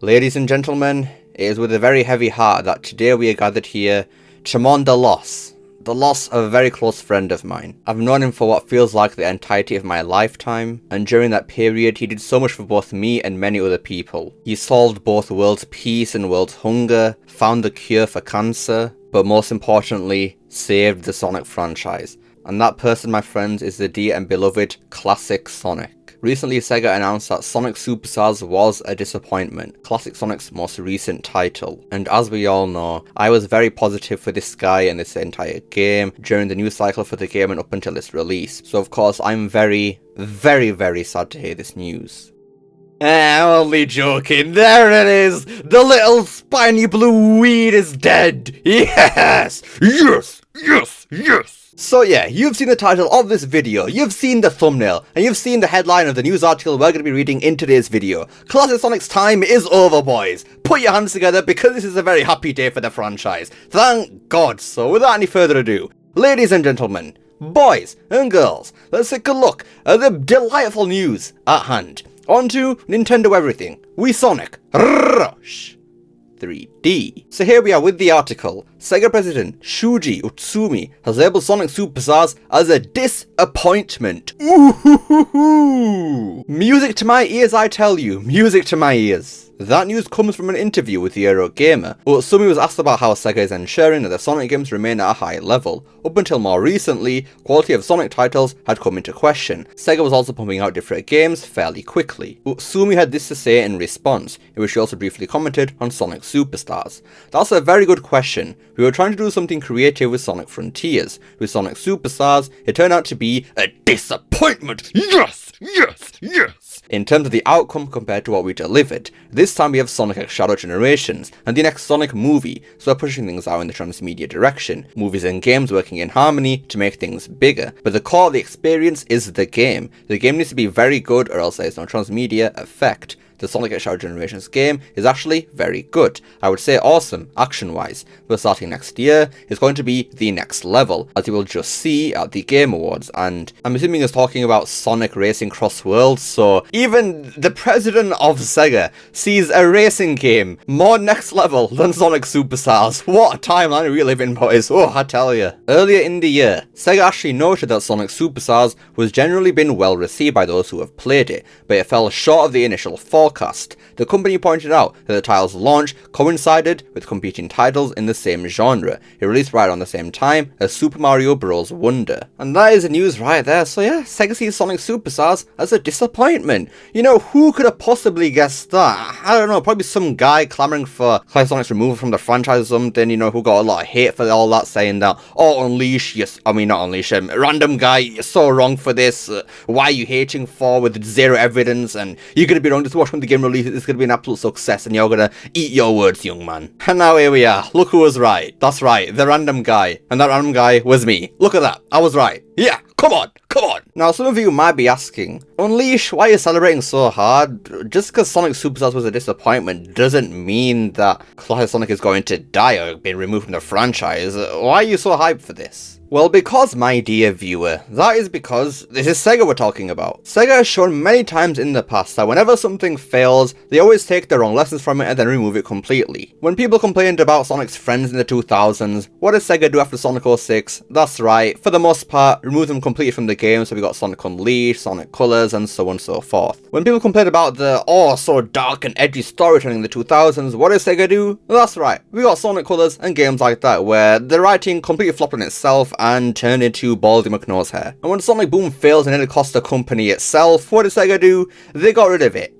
Ladies and gentlemen, it is with a very heavy heart that today we are gathered here to mourn the loss of a very close friend of mine. I've known him for what feels like the entirety of my lifetime, and during that period he did so much for both me and many other people. He solved both world's peace and world's hunger, found the cure for cancer, but most importantly, saved the Sonic franchise. And that person, my friends, is the dear and beloved Classic Sonic. Recently, Sega announced that Sonic Superstars was a disappointment, Classic Sonic's most recent title. And as we all know, I was very positive for this guy and this entire game during the news cycle for the game and up until its release. So of course, I'm very, very sad to hear this news. I'm only joking, there it is! The little spiny blue weed is dead! Yes! Yes! Yes! Yes! So yeah, you've seen the title of this video, you've seen the thumbnail, and you've seen the headline of the news article we're going to be reading in today's video. Classic Sonic's time is over, boys! Put your hands together because this is a very happy day for the franchise. Thank God. So without any further ado, ladies and gentlemen, boys and girls, let's take a look at the delightful news at hand. On to Nintendo Everything, Wii Sonic Rush 3D. So here we are with the article. Sega President Shuji Utsumi has labelled Sonic Superstars as a disappointment. Ooh-hoo-hoo-hoo. Music to my ears, I tell you. Music to my ears. That news comes from an interview with the Eurogamer. Utsumi was asked about how Sega is ensuring that the Sonic games remain at a high level. Up until more recently, quality of Sonic titles had come into question. Sega was also pumping out different games fairly quickly. Utsumi had this to say in response, in which he also briefly commented on Sonic Superstars. That's a very good question. We were trying to do something creative with Sonic Frontiers. With Sonic Superstars, it turned out to be a disappointment. Yes! Yes! Yes! In terms of the outcome compared to what we delivered, this time we have Sonic X Shadow Generations and the next Sonic movie, so we're pushing things out in the transmedia direction. Movies and games working in harmony to make things bigger, but the core of the experience is the game. The game needs to be very good or else there's no transmedia effect. The Sonic X Shadow Generations game is actually very good. I would say awesome, action-wise, but starting next year is going to be the next level, as you will just see at the Game Awards, and I'm assuming it's talking about Sonic racing cross worlds, so even the president of Sega sees a racing game more next level than Sonic Superstars. What a timeline we live in, boys, oh I tell you. Earlier in the year, Sega actually noted that Sonic Superstars was generally been well received by those who have played it, but it fell short of the initial forecast. The company pointed out that the title's launch coincided with competing titles in the same genre. It released right on the same time as Super Mario Bros. Wonder. And that is the news right there, so yeah, Sega sees Sonic Superstars as a disappointment. You know, who could have possibly guessed that? I don't know, probably some guy clamoring for Classic Sonic's removal from the franchise or something, you know, who got a lot of hate for all that, saying that, oh, Unleash, yes, I mean not Unleash, random guy, you're so wrong for this, why are you hating for with zero evidence, and you're gonna be wrong, just watch when the game releases, it's going to be an absolute success and you're going to eat your words, young man. And now here we are, look who was right. That's right, the random guy. And that random guy was me. Look at that, I was right. Yeah, come on, come on. Now some of you might be asking, Unleash, why are you celebrating so hard? Just because Sonic Superstars was a disappointment doesn't mean that Classic Sonic is going to die or be removed from the franchise. Why are you so hyped for this? Well, because, my dear viewer, that is because this is Sega we're talking about. Sega has shown many times in the past that whenever something fails, they always take the wrong lessons from it and then remove it completely. When people complained about Sonic's friends in the 2000s, what did Sega do after Sonic 06? That's right, for the most part, remove them completely from the game, so we got Sonic Unleashed, Sonic Colors, and so on and so forth. When people complained about the, oh, so dark and edgy storytelling in the 2000s, what did Sega do? That's right, we got Sonic Colors and games like that, where the writing completely flopped on itself and turned into Baldy McNaugh's hair. And when Sonic Boom fails and it cost the company itself, what did Sega do? They got rid of it.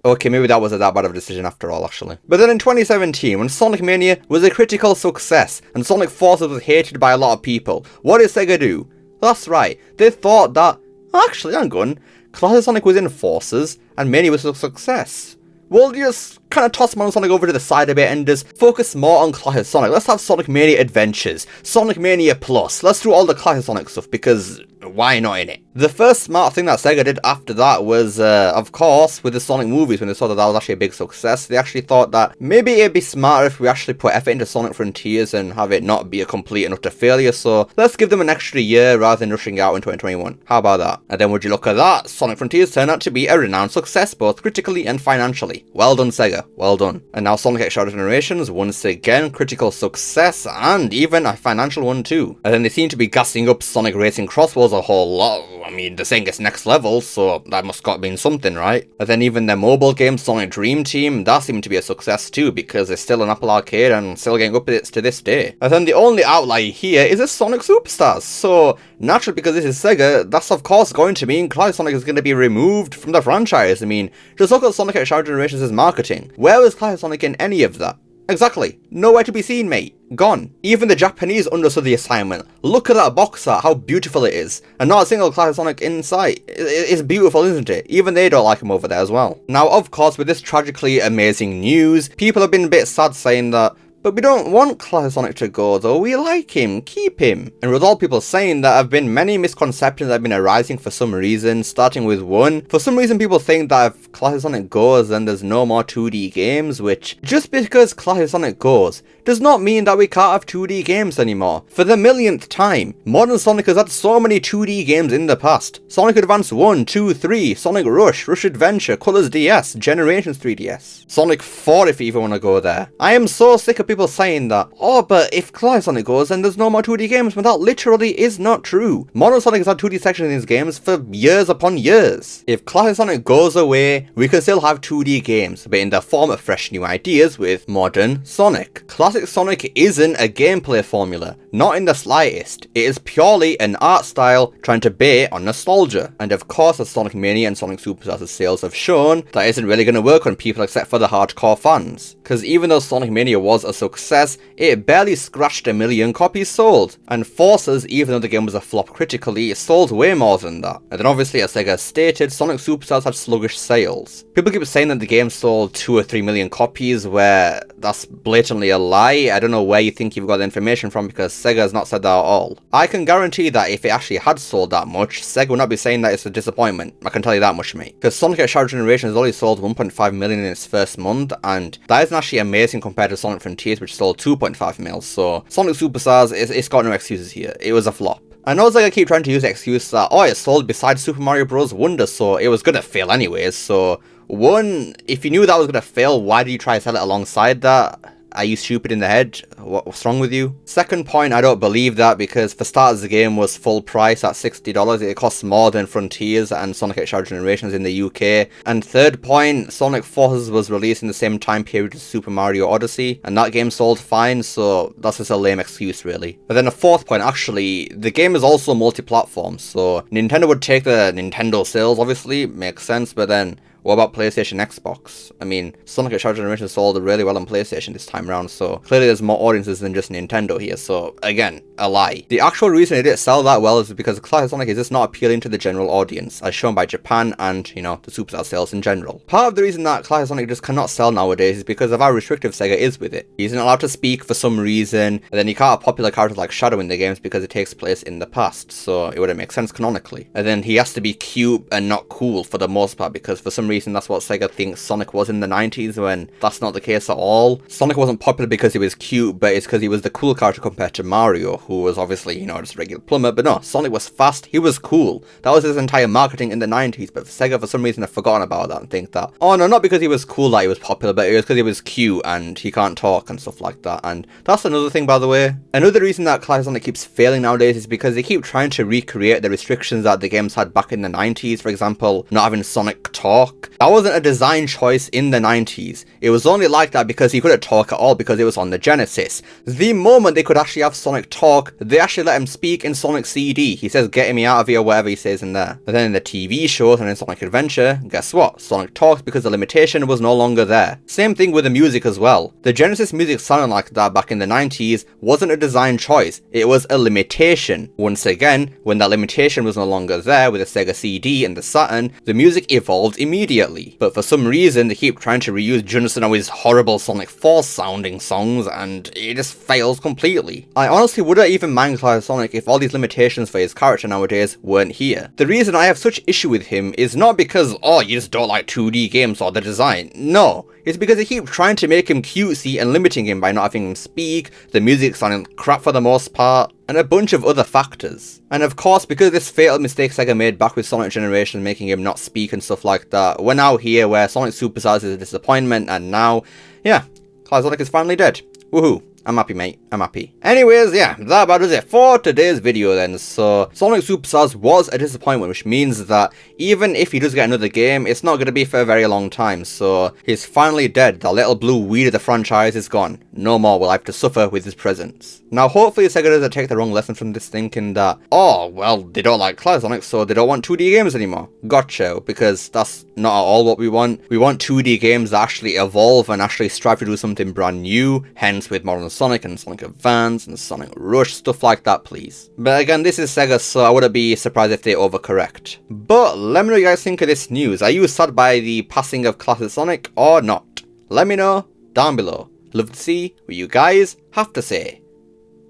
Okay, maybe that wasn't that bad of a decision after all, actually. But then in 2017, when Sonic Mania was a critical success and Sonic Forces was hated by a lot of people, what did Sega do? That's right, they thought that, actually, hang on, Classic Sonic was in Forces and Mania was a success. We'll just kind of toss Modern Sonic over to the side a bit and just focus more on classic Sonic. Let's have Sonic Mania Adventures, Sonic Mania Plus. Let's do all the classic Sonic stuff, because why not, innit? The first smart thing that Sega did after that was, of course, with the Sonic movies, when they saw that that was actually a big success, they actually thought that maybe it'd be smarter if we actually put effort into Sonic Frontiers and have it not be a complete and utter failure, so let's give them an extra year rather than rushing out in 2021. How about that? And then would you look at that, Sonic Frontiers turned out to be a renowned success, both critically and financially. Well done, Sega. Well done. And now Sonic X Shadow Generations, once again, critical success, and even a financial one too. And then they seem to be gassing up Sonic Racing Cross Wars a whole lot. I mean, they're saying it's next level, so that must got been something, right? And then even their mobile game, Sonic Dream Team, that seemed to be a success too, because it's still an Apple Arcade and still getting updates to this day. And then the only outlier here is a Sonic Superstars, so naturally, because this is Sega, that's of course going to mean Classic Sonic is going to be removed from the franchise. I mean, just look at Sonic X Shadow Generations' marketing. Where was Classic Sonic in any of that? Exactly. Nowhere to be seen, mate. Gone. Even the Japanese understood the assignment. Look at that box art, how beautiful it is. And not a single Classic Sonic in sight. It's beautiful, isn't it? Even they don't like him over there as well. Now, of course, with this tragically amazing news, people have been a bit sad saying that, but we don't want Classic Sonic to go though, we like him, keep him. And with all people saying that, there have been many misconceptions that have been arising for some reason, starting with one. For some reason people think that if Classic Sonic goes then there's no more 2D games, which, just because Classic Sonic goes, does not mean that we can't have 2D games anymore. For the millionth time, modern Sonic has had so many 2D games in the past. Sonic Advance 1, 2, 3, Sonic Rush, Rush Adventure, Colors DS, Generations 3DS, Sonic 4 if you even want to go there. I am so sick of people saying that, oh, but if Classic Sonic goes then there's no more 2D games, when that literally is not true. Modern Sonic has had 2D sections in these games for years upon years. If Classic Sonic goes away, we can still have 2D games, but in the form of fresh new ideas with modern Sonic. Classic Sonic isn't a gameplay formula, not in the slightest. It is purely an art style trying to bait on nostalgia. And of course, as Sonic Mania and Sonic Superstars' sales have shown, that isn't really going to work on people except for the hardcore fans. Because even though Sonic Mania was a success, it barely scratched 1 million copies sold. And Forces, even though the game was a flop critically, sold way more than that. And then obviously, as Sega stated, Sonic Superstars had sluggish sales. People keep saying that the game sold 2 or 3 million copies, where that's blatantly a lie. I don't know where you think you've got the information from, because Sega has not said that at all. I can guarantee that if it actually had sold that much, Sega would not be saying that it's a disappointment. I can tell you that much, mate. Because Sonic X Shadow Generation has only sold 1.5 million in its first month, and that isn't actually amazing compared to Sonic Frontiers, which sold 2.5 mil. So Sonic Superstars, it's got no excuses here. It was a flop. I know Sega keep trying to use the excuse that, oh, it sold besides Super Mario Bros. Wonder, so it was gonna fail anyways. So one, if you knew that was gonna fail, why did you try to sell it alongside that? Are you stupid in the head? What's wrong with you? Second point, I don't believe that, because for starters the game was full price at $60. It costs more than Frontiers and Sonic X Shadow Generations in the UK. And third point, Sonic Forces was released in the same time period as Super Mario Odyssey, and that game sold fine, so that's just a lame excuse really. But then a fourth point, actually, the game is also multi-platform, so Nintendo would take the Nintendo sales, obviously, makes sense, but then what about PlayStation, Xbox? I mean, Sonic X Shadow Generation sold really well on PlayStation this time around, so clearly there's more audiences than just Nintendo here, so again, a lie. The actual reason it didn't sell that well is because Classic Sonic is just not appealing to the general audience, as shown by Japan and, you know, the Superstar sales in general. Part of the reason that Classic Sonic just cannot sell nowadays is because of how restrictive Sega is with it. He isn't allowed to speak for some reason, and then you can't have popular characters like Shadow in the games because it takes place in the past, so it wouldn't make sense canonically. And then he has to be cute and not cool for the most part, because for some reason that's what Sega thinks Sonic was in the 90s, when that's not the case at all. Sonic wasn't popular because he was cute, but it's because he was the cool character compared to Mario, who was obviously, you know, just a regular plumber. But no, Sonic was fast, he was cool. That was his entire marketing in the 90s, but Sega for some reason have forgotten about that and think that, oh no, not because he was cool that he was popular, but it was because he was cute and he can't talk and stuff like that. And that's another thing, by the way. Another reason that Classic Sonic keeps failing nowadays is because they keep trying to recreate the restrictions that the games had back in the 90s. For example, not having Sonic talk. That wasn't a design choice in the 90s. It was only like that because he couldn't talk at all because it was on the Genesis. The moment they could actually have Sonic talk, they actually let him speak in Sonic CD. He says, "Get me out of here," whatever he says in there. But then in the TV shows and in Sonic Adventure, guess what? Sonic talks because the limitation was no longer there. Same thing with the music as well. The Genesis music sounding like that back in the 90s wasn't a design choice. It was a limitation. Once again, when that limitation was no longer there with the Sega CD and the Saturn, the music evolved immediately. immediately, but for some reason they keep trying to reuse Jun Senoi's horrible Sonic Force sounding songs and it just fails completely. I honestly wouldn't even mind Cloud Sonic if all these limitations for his character nowadays weren't here. The reason I have such issue with him is not because, oh, you just don't like 2D games or the design. No, it's because they keep trying to make him cutesy and limiting him by not having him speak, the music sounding crap for the most part, and a bunch of other factors. And of course, because of this fatal mistake Sega made back with Sonic Generation, making him not speak and stuff like that, we're now here where Sonic Superstars is a disappointment, and now, yeah, Cloud Sonic is finally dead. Woohoo. I'm happy, mate. I'm happy. Anyways, yeah, that about does it for today's video then. So, Sonic Superstars was a disappointment, which means that even if he does get another game, it's not going to be for a very long time. So, he's finally dead. The little blue weed of the franchise is gone. No more will I have to suffer with his presence. Now, hopefully Sega doesn't take the wrong lesson from this, thinking that, oh, well, they don't like Cloud Sonic, so they don't want 2D games anymore. Gotcha, because that's not at all what we want. We want 2D games that actually evolve and actually strive to do something brand new, hence with Modern Sonic and Sonic Advance and Sonic Rush, stuff like that, please. But again, this is Sega, so I wouldn't be surprised if they overcorrect. But let me know what you guys think of this news. Are you sad by the passing of Classic Sonic or not? Let me know down below. Love to see what you guys have to say.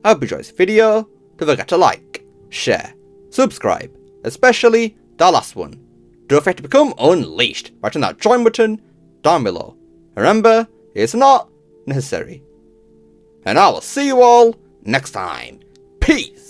I hope you enjoyed this video. Don't forget to like, share, subscribe, especially that last one. Don't forget to become unleashed by hitting that join button down below. Remember, it's not necessary. And I will see you all next time. Peace!